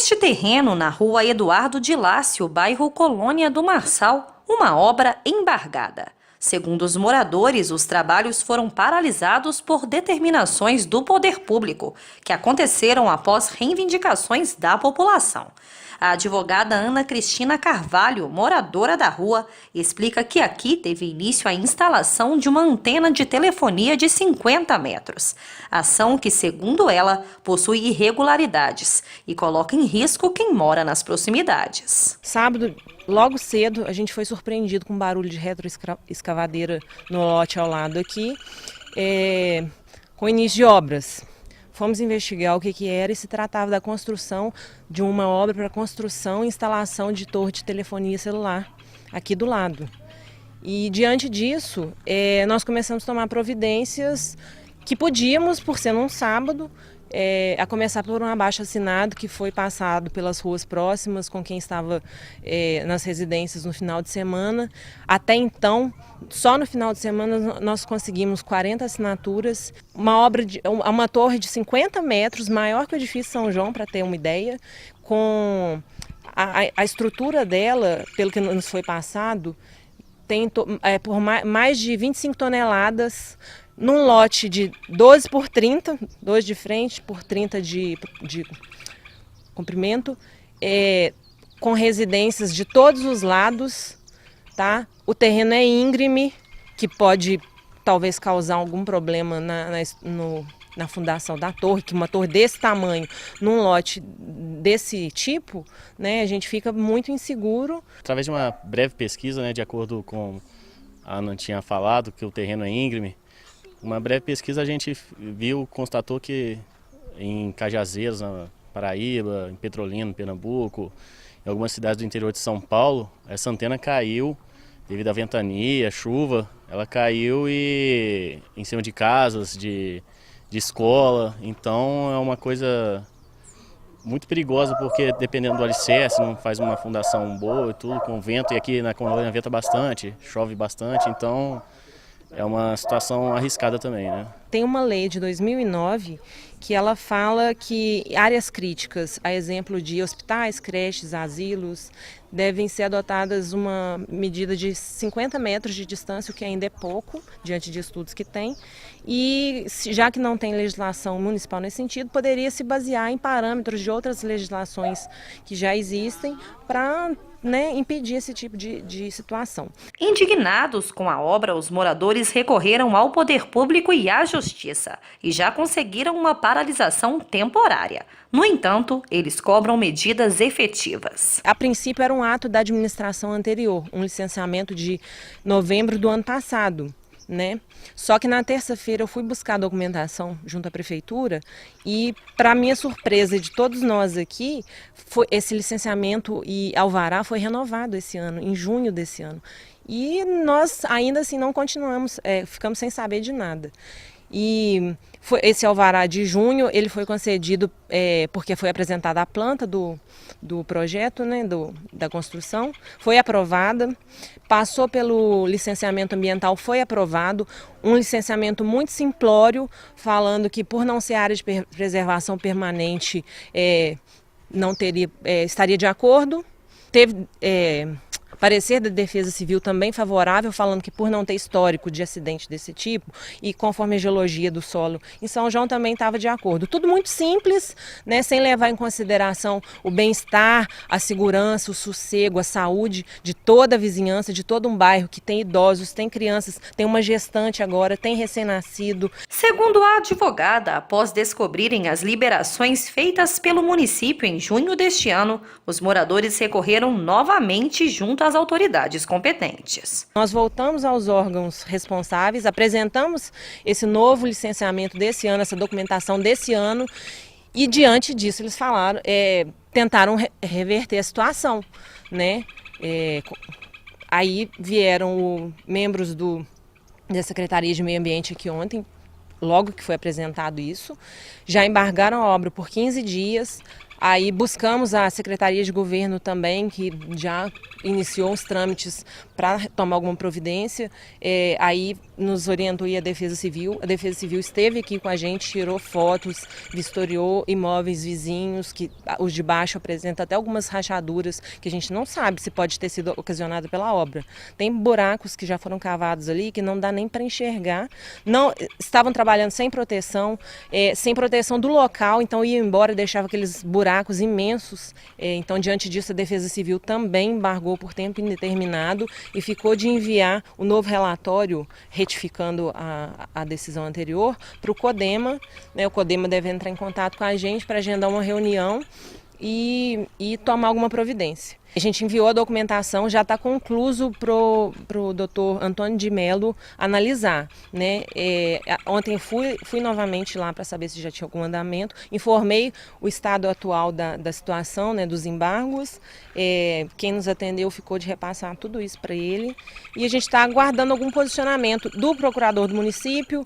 Neste terreno, na rua Eduardo de Lácio, bairro Colônia do Marçal, uma obra embargada. Segundo os moradores, os trabalhos foram paralisados por determinações do poder público, que aconteceram após reivindicações da população. A advogada Ana Cristina Carvalho, moradora da rua, explica que aqui teve início a instalação de uma antena de telefonia de 50 metros. Ação que, segundo ela, possui irregularidades e coloca em risco quem mora nas proximidades. Sábado, logo cedo, a gente foi surpreendido com um barulho de retroescavadeira no lote ao lado aqui, com início de obras. Fomos investigar o que era e se tratava da construção de uma obra para construção e instalação de torre de telefonia celular aqui do lado. E diante disso, nós começamos a tomar providências que podíamos, por ser num sábado, a começar por um abaixo-assinado que foi passado pelas ruas próximas com quem estava nas residências no final de semana. Até então, só no final de semana nós conseguimos 40 assinaturas, uma torre de 50 metros, maior que o edifício São João, para ter uma ideia, com a estrutura dela, pelo que nos foi passado, tem por mais de 25 toneladas, num lote de 12 por 30, 2 de frente por 30 de comprimento, com residências de todos os lados, tá? O terreno é íngreme, que pode talvez causar algum problema na fundação da torre, que uma torre desse tamanho, num lote desse tipo, né, a gente fica muito inseguro. Através de uma breve pesquisa, né, de acordo com a Ana tinha falado, que o terreno é íngreme, uma breve pesquisa a gente constatou que em Cajazeiras, na Paraíba, em Petrolina, Pernambuco, em algumas cidades do interior de São Paulo, essa antena caiu devido à ventania, chuva. Ela caiu em cima de casas, de escola. Então é uma coisa muito perigosa, porque dependendo do alicerce, não faz uma fundação boa e tudo, com vento. E aqui na Colônia venta bastante, chove bastante, então é uma situação arriscada também, né? Tem uma lei de 2009 que ela fala que áreas críticas, a exemplo de hospitais, creches, asilos, devem ser adotadas uma medida de 50 metros de distância, o que ainda é pouco, diante de estudos que tem. E já que não tem legislação municipal nesse sentido, poderia se basear em parâmetros de outras legislações que já existem para impedir esse tipo de situação. Indignados com a obra, os moradores recorreram ao poder público e à justiça e já conseguiram uma paralisação temporária. No entanto, eles cobram medidas efetivas. A princípio era um ato da administração anterior, um licenciamento de novembro do ano passado, né? Só que na terça-feira eu fui buscar a documentação junto à prefeitura e, para minha surpresa de todos nós aqui, esse licenciamento e alvará foi renovado esse ano, em junho desse ano. E nós ainda assim não continuamos, ficamos sem saber de nada. E esse alvará de junho ele foi concedido porque foi apresentada a planta do projeto, né, da construção, foi aprovada, passou pelo licenciamento ambiental, foi aprovado, um licenciamento muito simplório, falando que por não ser área de preservação permanente não estaria de acordo. Teve parecer da Defesa Civil também favorável, falando que por não ter histórico de acidente desse tipo e conforme a geologia do solo em São João também estava de acordo. Tudo muito simples, né, sem levar em consideração o bem-estar, a segurança, o sossego, a saúde de toda a vizinhança, de todo um bairro que tem idosos, tem crianças, tem uma gestante agora, tem recém-nascido. Segundo a advogada, após descobrirem as liberações feitas pelo município em junho deste ano, os moradores recorreram novamente junto às autoridades competentes. Nós voltamos aos órgãos responsáveis, apresentamos esse novo licenciamento desse ano, essa documentação desse ano, e diante disso eles falaram, tentaram reverter a situação, né? Aí vieram membros da Secretaria de Meio Ambiente aqui ontem, logo que foi apresentado isso, já embargaram a obra por 15 dias, Aí buscamos a Secretaria de Governo também, que já iniciou os trâmites para tomar alguma providência. Aí nos orientou a Defesa Civil. A Defesa Civil esteve aqui com a gente, tirou fotos, vistoriou imóveis vizinhos, que os de baixo apresentam até algumas rachaduras que a gente não sabe se pode ter sido ocasionada pela obra. Tem buracos que já foram cavados ali que não dá nem para enxergar. Não, estavam trabalhando sem proteção do local, então ia embora e deixava aqueles buracos imensos. Então, diante disso, a Defesa Civil também embargou por tempo indeterminado e ficou de enviar o novo relatório, retificando a decisão anterior, para o CODEMA. O CODEMA deve entrar em contato com a gente para agendar uma reunião e tomar alguma providência. A gente enviou a documentação, já está concluso para o doutor Antônio de Mello analisar, né? Ontem fui novamente lá para saber se já tinha algum andamento, informei o estado atual da situação, né, dos embargos. Quem nos atendeu ficou de repassar tudo isso para ele e a gente está aguardando algum posicionamento do procurador do município,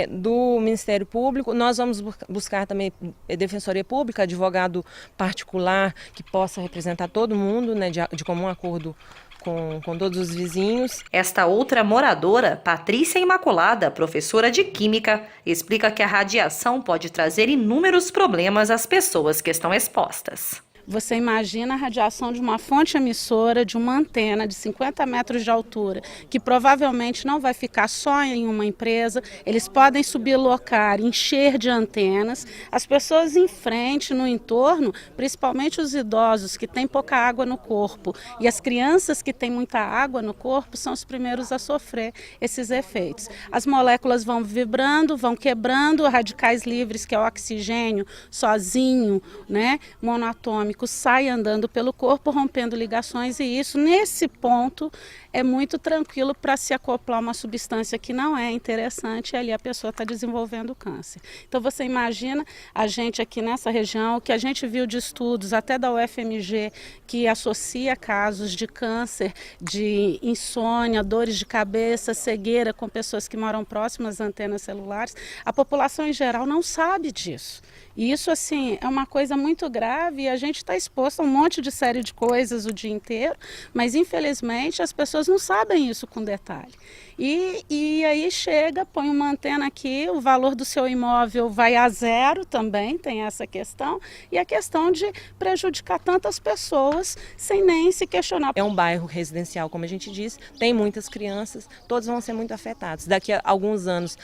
do Ministério Público. Nós vamos buscar também Defensoria Pública, advogado particular que possa representar todo mundo, né, de comum acordo com todos os vizinhos. Esta outra moradora, Patrícia Imaculada, professora de Química, explica que a radiação pode trazer inúmeros problemas às pessoas que estão expostas. Você imagina a radiação de uma fonte emissora, de uma antena de 50 metros de altura, que provavelmente não vai ficar só em uma empresa, eles podem sublocar, encher de antenas, as pessoas em frente, no entorno, principalmente os idosos que têm pouca água no corpo e as crianças que têm muita água no corpo são os primeiros a sofrer esses efeitos. As moléculas vão vibrando, vão quebrando, radicais livres, que é o oxigênio, sozinho, né, monatômico, sai andando pelo corpo, rompendo ligações, e isso, nesse ponto, é muito tranquilo para se acoplar uma substância que não é interessante e ali a pessoa está desenvolvendo câncer. Então você imagina a gente aqui nessa região, o que a gente viu de estudos, até da UFMG, que associa casos de câncer, de insônia, dores de cabeça, cegueira com pessoas que moram próximas às antenas celulares. A população em geral não sabe disso. E isso, assim, é uma coisa muito grave e a gente está exposto a um monte de série de coisas o dia inteiro, mas infelizmente as pessoas não sabem isso com detalhe. E aí chega, põe uma antena aqui, o valor do seu imóvel vai a zero também, tem essa questão, e a questão de prejudicar tantas pessoas sem nem se questionar. É um bairro residencial, como a gente disse, tem muitas crianças, todos vão ser muito afetados. Daqui a alguns anos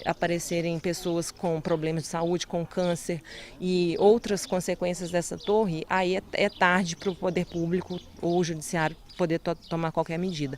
aparecerem pessoas com problemas de saúde, com câncer e outras consequências dessa torre, aí é tarde para o poder público ou o judiciário poder tomar qualquer medida.